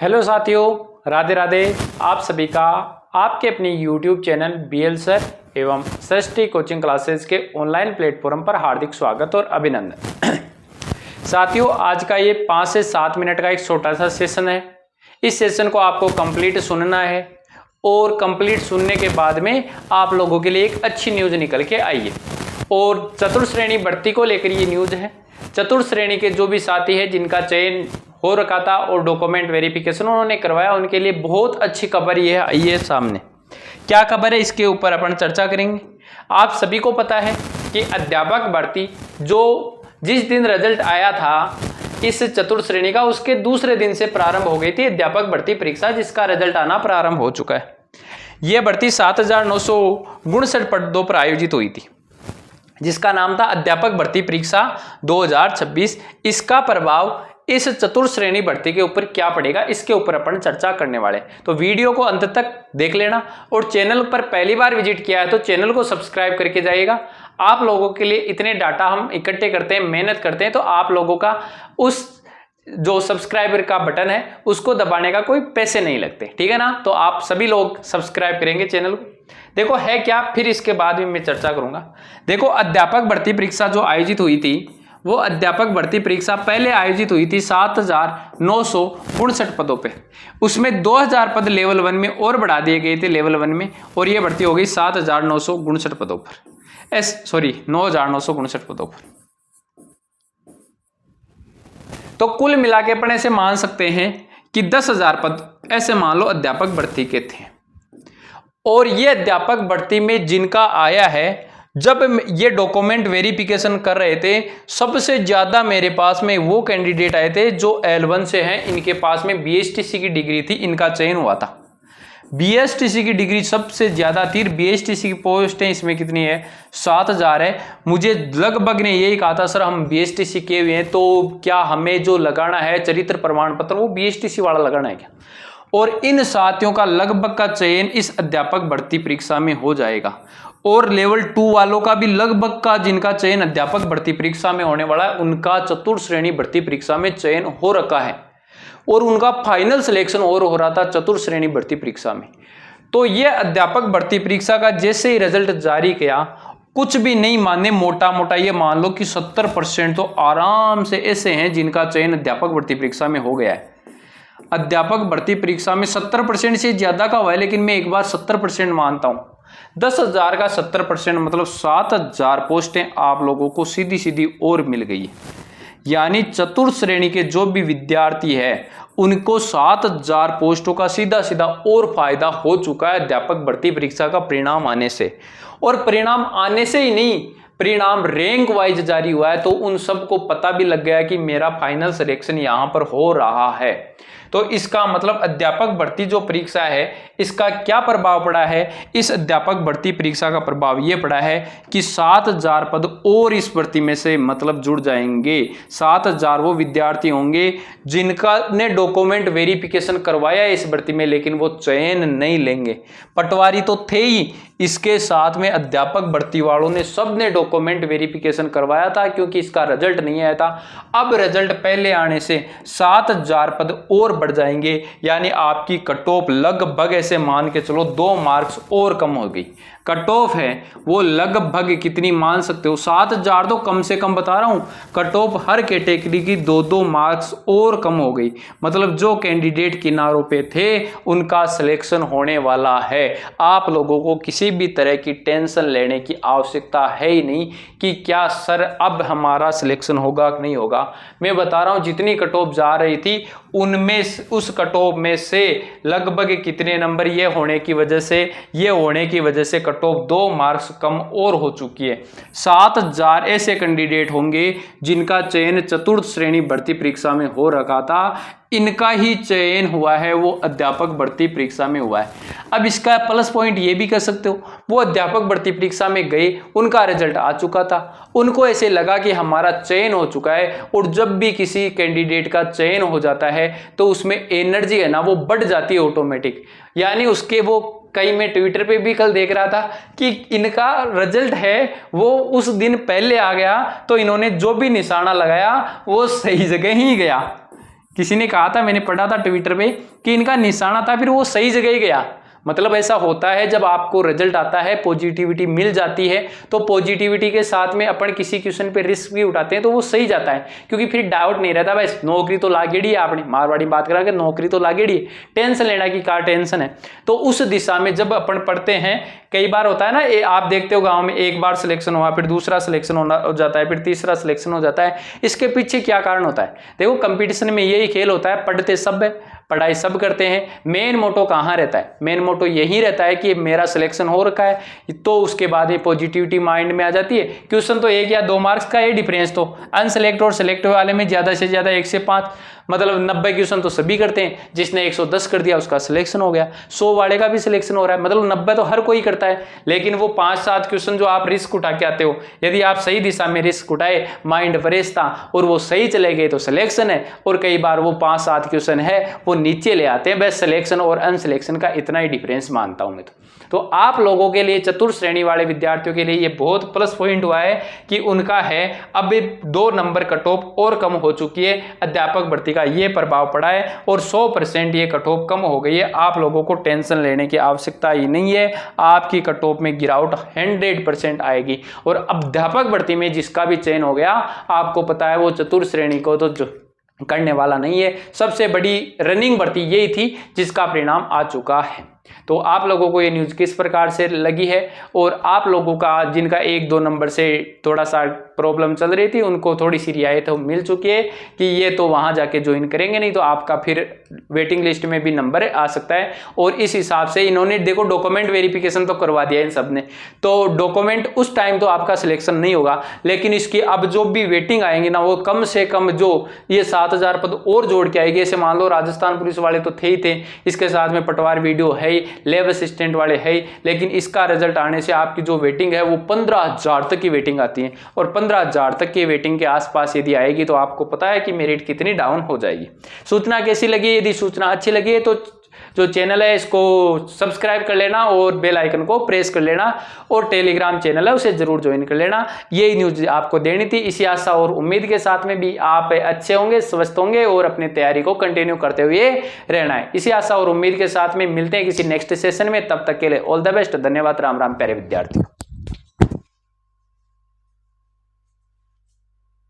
Hello साथियों, राधे राधे। आप सभी का आपके अपने YouTube चैनल BL सर एवं सृष्टि कोचिंग क्लासेस के ऑनलाइन प्लेटफॉर्म पर हार्दिक स्वागत और अभिनंदन। साथियों, आज का ये 5 से 7 मिनट का एक छोटा सा सेशन है। इस सेशन को आपको कंप्लीट सुनना है और कंप्लीट सुनने के बाद में आप लोगों के लिए एक अच्छी न्यूज़ निकल के आई है। और चतुर्थ श्रेणी भर्ती को लेकर ये न्यूज़ है। चतुर्थ श्रेणी के जो भी साथी है जिनका चयन हो रखा था और डॉक्यूमेंट वेरिफिकेशन उन्होंने करवाया, उनके लिए बहुत अच्छी खबर ये आई है सामने। क्या खबर है, इसके ऊपर अपन चर्चा करेंगे। आप सभी को पता है कि अध्यापक भर्ती जो जिस दिन रिजल्ट आया था इस चतुर्थ श्रेणी का, उसके दूसरे दिन से प्रारंभ हो गई थी अध्यापक भर्ती परीक्षा, जिसका रिजल्ट आना प्रारंभ हो चुका है। यह भर्ती 7,959 पदों पर आयोजित हुई थी, जिसका नाम था अध्यापक भर्ती परीक्षा 2026। इसका प्रभाव इस चतुर्थ श्रेणी भर्ती के ऊपर क्या पड़ेगा, इसके ऊपर अपन चर्चा करने वाले। तो वीडियो को अंत तक देख लेना और चैनल पर पहली बार विजिट किया है तो चैनल को सब्सक्राइब करके जाइएगा। आप लोगों के लिए इतने डाटा हम इकट्ठे करते हैं, मेहनत करते हैं, तो आप लोगों का उस जो सब्सक्राइबर का बटन है उसको दबाने का कोई पैसे नहीं लगते, ठीक है ना। तो आप सभी लोग सब्सक्राइब करेंगे चैनल को। देखो है क्या, फिर इसके बाद में मैं चर्चा करूंगा। देखो, अध्यापक भर्ती परीक्षा जो आयोजित हुई थी, वो अध्यापक भर्ती परीक्षा पहले आयोजित हुई थी 7,959 पदों पे। उसमें 2,000 पद लेवल 1 में और बढ़ा दिए गए थे लेवल 1 में, और ये भर्ती हो गई 7,959 पदों पर। 9,959 पदों पर। तो कुल मिला के अपन ऐसे मान सकते हैं कि 10,000 पद ऐसे मान लो अध्यापक भर्ती के थे। और ये अध्यापक भर्ती में जिनका आया है, जब ये डॉक्यूमेंट वेरिफिकेशन कर रहे थे, सबसे ज्यादा मेरे पास में वो कैंडिडेट आए थे जो L1 से हैं। इनके पास में BSTC की डिग्री थी, इनका चयन हुआ था। BSTC की डिग्री सबसे ज्यादा थी। BSTC की पोस्ट है इसमें कितनी है, 7,000 है। मुझे लगभग ने यही कहा था, सर हम BSTC किए हुए हैं तो क्या हमें जो लगाना है चरित्र प्रमाण पत्र वो BSTC वाला लगाना है क्या। और इन साथियों का लगभग का चयन इस अध्यापक भर्ती परीक्षा में हो जाएगा। और लेवल 2 वालों का भी लगभग का, जिनका चयन अध्यापक भर्ती परीक्षा में होने वाला है, उनका चतुर्थ श्रेणी भर्ती परीक्षा में चयन हो रखा है और उनका फाइनल सिलेक्शन और हो रहा था चतुर्थ श्रेणी भर्ती परीक्षा में। तो यह अध्यापक भर्ती परीक्षा का जैसे ही रिजल्ट जारी किया, कुछ भी नहीं माने, मोटा मोटा ये मान लो कि 70% तो आराम से ऐसे हैं जिनका चयन अध्यापक भर्ती परीक्षा में हो गया है। अध्यापक भर्ती परीक्षा में 70% से ज्यादा का हुआ है, लेकिन मैं एक बार 70% मानता हूं। 10,000 का 70% मतलब 7,000 पोस्टें आप लोगों को सीधी सीधी और मिल गई है। यानी चतुर्थ श्रेणी के जो भी विद्यार्थी है उनको 7,000 पोस्टों का सीधा सीधा और फायदा हो चुका है अध्यापक भर्ती परीक्षा का परिणाम आने से। और परिणाम आने से ही नहीं, परिणाम रैंक वाइज जारी हुआ है, तो उन सबको पता भी लग गया कि मेरा फाइनल सिलेक्शन यहां पर हो रहा है। तो इसका मतलब अध्यापक भर्ती जो परीक्षा है इसका क्या प्रभाव पड़ा है, इस अध्यापक भर्ती परीक्षा का प्रभाव यह पड़ा है कि 7,000 पद और इस भर्ती में से मतलब जुड़ जाएंगे। 7,000 वो विद्यार्थी होंगे जिनका ने डॉक्यूमेंट वेरिफिकेशन करवाया इस भर्ती में, लेकिन वो चयन नहीं लेंगे। पटवारी तो थे ही, इसके साथ में अध्यापक भर्ती वालों ने सब ने डॉक्यूमेंट वेरिफिकेशन करवाया था, क्योंकि इसका रिजल्ट नहीं आया था। अब रिजल्ट पहले आने से 7,000 पद और बढ़ जाएंगे, यानी आपकी कट ऑफ लगभग ऐसे मान के चलो 2 मार्क्स और कम हो गई। कट ऑफ है वो लगभग कितनी मान सकते हो, 7,000 तो कम से कम बता रहा हूं। कट ऑफ हर कैटेगरी की 2-2 मार्क्स और कम हो गई। मतलब जो कैंडिडेट किनारों पे थे उनका सिलेक्शन होने वाला है। आप लोगों को किसी भी तरह की टेंशन लेने की आवश्यकता है ही नहीं कि क्या सर अब हमारा सिलेक्शन होगा कि नहीं होगा। मैं बता रहा हूं जितनी कट ऑफ जा रही थी उनमें उस कट ऑफ में से लगभग कितने नंबर ये होने की वजह से कट ऑफ 2 मार्क्स कम और हो चुकी है। 7,000 ऐसे कैंडिडेट होंगे जिनका चयन चतुर्थ श्रेणी भर्ती परीक्षा में हो रखा था, इनका ही चयन हुआ है, वो अध्यापक भर्ती परीक्षा में हुआ है। अब इसका प्लस पॉइंट ये भी कह सकते हो, वो अध्यापक भर्ती परीक्षा में गए, उनका रिजल्ट आ चुका था, उनको ऐसे लगा कि हमारा चयन हो चुका है। और जब भी किसी कैंडिडेट का चयन हो जाता है तो उसमें एनर्जी है ना वो बढ़ जाती है ऑटोमेटिक। यानी उसके वो कई, मैं ट्विटर पे भी कल देख रहा था कि इनका रिजल्ट है वो उस दिन पहले आ गया, तो इन्होंने जो भी निशाना लगाया वो सही जगह ही गया। किसी ने कहा था, मैंने पढ़ा था ट्विटर पे कि इनका निशाना था, फिर वो सही जगह ही गया। मतलब ऐसा होता है जब आपको रिजल्ट आता है, पॉजिटिविटी मिल जाती है, तो पॉजिटिविटी के साथ में अपन किसी क्वेश्चन पे रिस्क भी उठाते हैं तो वो सही जाता है, क्योंकि फिर डाउट नहीं रहता, बस नौकरी तो लागेड़ी है, आपने मारवाड़ी बात करा के नौकरी तो लागेड़ी है, टेंशन लेना की क्या टेंशन है। तो उस दिशा में जब अपन पढ़ते हैं, कई बार होता है ना, आप देखते हो गांव में एक बार सिलेक्शन हुआ, फिर दूसरा सिलेक्शन हो जाता है, फिर तीसरा सिलेक्शन हो जाता है। इसके पीछे क्या कारण होता है? देखो, कंपटीशन में यही खेल होता है, पढ़ते सब है, पढ़ाई सब करते हैं, मेन मोटो कहाँ रहता है? मेन मोटो यही रहता है कि मेरा सिलेक्शन हो रखा है, तो उसके बाद ये पॉजिटिविटी माइंड में आ जाती है। क्वेश्चन तो 1 या 2 मार्क्स का है डिफरेंस, तो अनसेलेक्ट और सेलेक्ट वाले में ज्यादा से ज्यादा 1 से 5, मतलब 90 क्वेश्चन तो सभी करते हैं, जिसने 110 कर दिया उसका सिलेक्शन हो गया, 100 वाले का भी सिलेक्शन हो रहा है, मतलब 90 तो हर कोई करता है। लेकिन वो 5-7 क्वेश्चन जो आप रिस्क उठा के आते हो, यदि आप सही दिशा में रिस्क उठाए, माइंड फ्रेश था और वो सही चले गए तो सिलेक्शन है। और कई बार वो 5-7 क्वेश्चन है वो नीचे ले आते हैं, बस सिलेक्शन और अनसिलेक्शन का इतना ही डिफरेंस मानता हूं मैं। तो आप लोगों के लिए, चतुर्थ श्रेणी वाले विद्यार्थियों के लिए ये बहुत प्लस पॉइंट हुआ है कि उनका है अब 2 नंबर कट ऑफ और कम हो चुकी है, अध्यापक भर्ती का ये प्रभाव पड़ा है और 100% ये कट ऑफ कम हो गई है। आप लोगों को टेंशन लेने की आवश्यकता ही नहीं है, आपकी कट ऑफ में गिरावट 100% आएगी। और अध्यापक भर्ती में जिसका भी चयन हो गया, आपको पता है वो चतुर्थ श्रेणी को तो करने वाला नहीं है। सबसे बड़ी रनिंग भर्ती यही थी जिसका परिणाम आ चुका है। तो आप लोगों को ये न्यूज़ किस प्रकार से लगी है, और आप लोगों का जिनका 1-2 नंबर से थोड़ा सा प्रॉब्लम चल रही थी, उनको थोड़ी सी रियायत तो मिल चुकी है कि ये तो वहां जाके ज्वाइन करेंगे, नहीं तो आपका फिर वेटिंग लिस्ट में भी नंबर आ सकता है। और इस हिसाब से इन्होंने देखो डॉक्यूमेंट वेरिफिकेशन तो करवा दिया इन सब ने, तो डॉक्यूमेंट उस टाइम तो आपका सिलेक्शन नहीं होगा, लेकिन इसकी अब जो भी वेटिंग आएंगे ना, वो कम से कम जो ये 7000 पद और जोड़ के आएगी। ऐसे मान लो राजस्थान पुलिस वाले तो थे ही थे, इसके साथ में पटवार वीडियो है, लैब असिस्टेंट वाले है, लेकिन इसका रिजल्ट आने से आपकी जो वेटिंग है वो 15,000 तक की वेटिंग आती है। और 15,000 तक की वेटिंग के आसपास यदि आएगी तो आपको पता है कि मेरिट कितनी डाउन हो जाएगी। सूचना कैसी लगी? यदि सूचना अच्छी लगी है तो जो चैनल है इसको सब्सक्राइब कर लेना और बेल आइकन को प्रेस कर लेना, और टेलीग्राम चैनल है उसे जरूर ज्वाइन कर लेना। यही न्यूज आपको देनी थी। इसी आशा और उम्मीद के साथ में भी आप अच्छे होंगे, स्वस्थ होंगे और अपनी तैयारी को कंटिन्यू करते हुए रहना है। इसी आशा और उम्मीद के साथ में मिलते हैं किसी नेक्स्ट सेशन में। तब तक के लिए ऑल द बेस्ट। धन्यवाद। राम राम प्यारे विद्यार्थी।